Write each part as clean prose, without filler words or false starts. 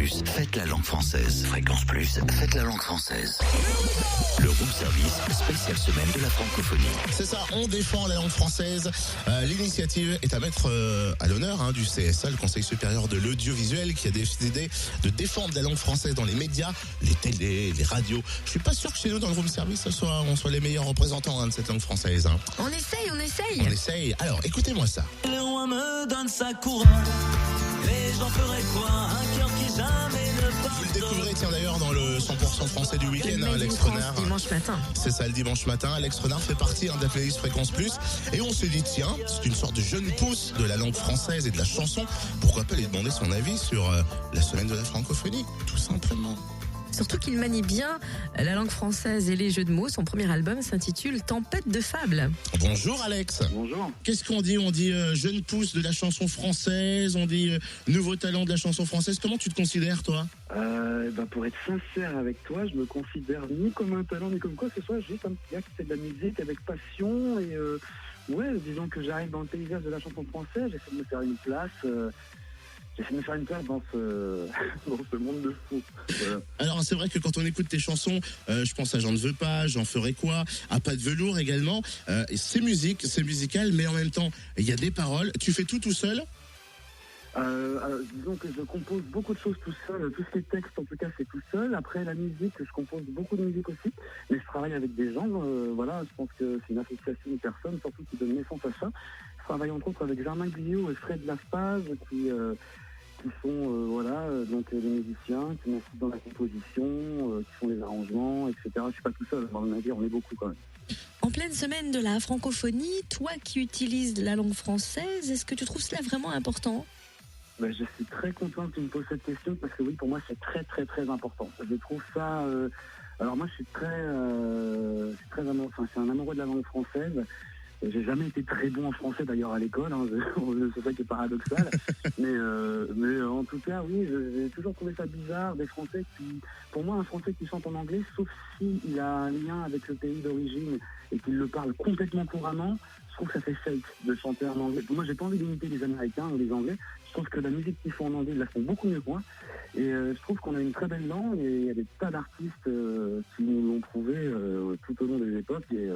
Plus, faites la langue française. Fréquence Plus, faites la langue française. Le room service, spéciale semaine de la francophonie. C'est ça, on défend la langue française. L'initiative est à mettre à l'honneur du CSA, le Conseil supérieur de l'audiovisuel, qui a décidé de défendre la langue française dans les médias, les télés, les radios. Je suis pas sûr que chez nous, dans le room service, on soit les meilleurs représentants de cette langue française. On essaye. On essaye. Alors, écoutez-moi ça. Le roi me donne sa couronne, et j'en ferai quoi? Un cœur qui jamais ne Vous le découvrez, tiens, d'ailleurs, dans le 100% français du week-end, Alex Renard. Dimanche matin. C'est ça, le dimanche matin. Alex Renard fait partie de la playlist Fréquence Plus. Et on s'est dit, tiens, c'est une sorte de jeune pousse de la langue française et de la chanson. Pourquoi pas lui demander son avis sur la semaine de la francophonie, tout simplement. Surtout qu'il manie bien la langue française et les jeux de mots. Son premier album s'intitule Tempête de fables. Bonjour Alex. Bonjour. Qu'est-ce qu'on dit? On dit jeune pousse de la chanson française, on dit nouveau talent de la chanson française. Comment tu te considères, toi? Pour être sincère avec toi, je me considère ni comme un talent ni comme quoi que ce soit, juste un petit gars qui fait de la musique avec passion et disons que j'arrive dans le paysage de la chanson française, j'essaie de me faire une place. Dans ce monde de fou. Voilà. Alors c'est vrai que quand on écoute tes chansons, je pense à J'en ne veux pas, J'en ferai quoi, à Pas de velours également. C'est musical, mais en même temps, il y a des paroles. Tu fais tout seul? Disons que je compose beaucoup de choses tout seul, tous ces textes en tout cas c'est tout seul. Après la musique, je compose beaucoup de musique aussi, mais je travaille avec des gens, je pense que c'est une association de personnes surtout qui donne naissance à ça. Je travaille entre autres avec Germain Guillot et Fred Laspaz qui sont donc les musiciens, qui m'assistent dans la composition, qui font les arrangements, etc. Je suis pas tout seul, on va dire, on est beaucoup quand même. En pleine semaine de la francophonie, toi qui utilises la langue française, est-ce que tu trouves cela vraiment important? Je suis très content que tu me poses cette question parce que oui, pour moi, c'est très très très important. Je trouve ça. Alors moi, je suis un amoureux de la langue française. J'ai jamais été très bon en français d'ailleurs à l'école. C'est ça qui est paradoxal. mais en tout cas, oui, j'ai toujours trouvé ça bizarre des Français qui, pour moi, un Français qui chante en anglais, sauf s'il a un lien avec le pays d'origine et qu'il le parle complètement couramment. Je trouve que ça fait fake de chanter en anglais. Moi, j'ai pas envie d'imiter les Américains ou les Anglais. Je trouve que la musique qu'ils font en anglais, ils la font beaucoup mieux que moi. Et je trouve qu'on a une très belle langue et il y a des tas d'artistes qui nous l'ont prouvé tout au long des époques. Et je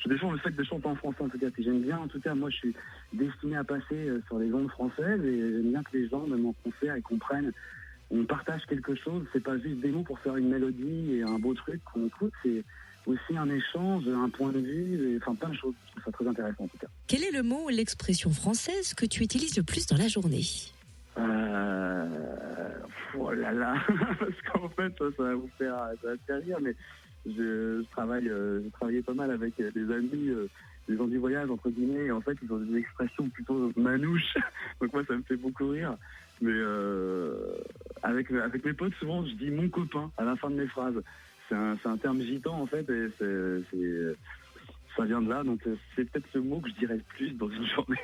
défends le fait de chanter en français en tout cas. Puis j'aime bien, en tout cas, moi je suis destiné à passer sur les ondes françaises et j'aime bien que les gens, même en concert, ils comprennent. On partage quelque chose, c'est pas juste des mots pour faire une mélodie et un beau truc qu'on écoute, c'est aussi un échange, un point de vue, plein de choses. Je trouve ça très intéressant en tout cas. Quel est le mot ou l'expression française que tu utilises le plus dans la journée? Oh là là, parce qu'en fait, ça va vous faire rire, mais je travaillais pas mal avec des amis, des gens du voyage, entre guillemets, et en fait, ils ont des expressions plutôt manouches, donc moi, ça me fait beaucoup rire. Mais avec mes potes, souvent, je dis mon copain à la fin de mes phrases. C'est un terme gitan, en fait, et ça vient de là, donc c'est peut-être ce mot que je dirais le plus dans une journée.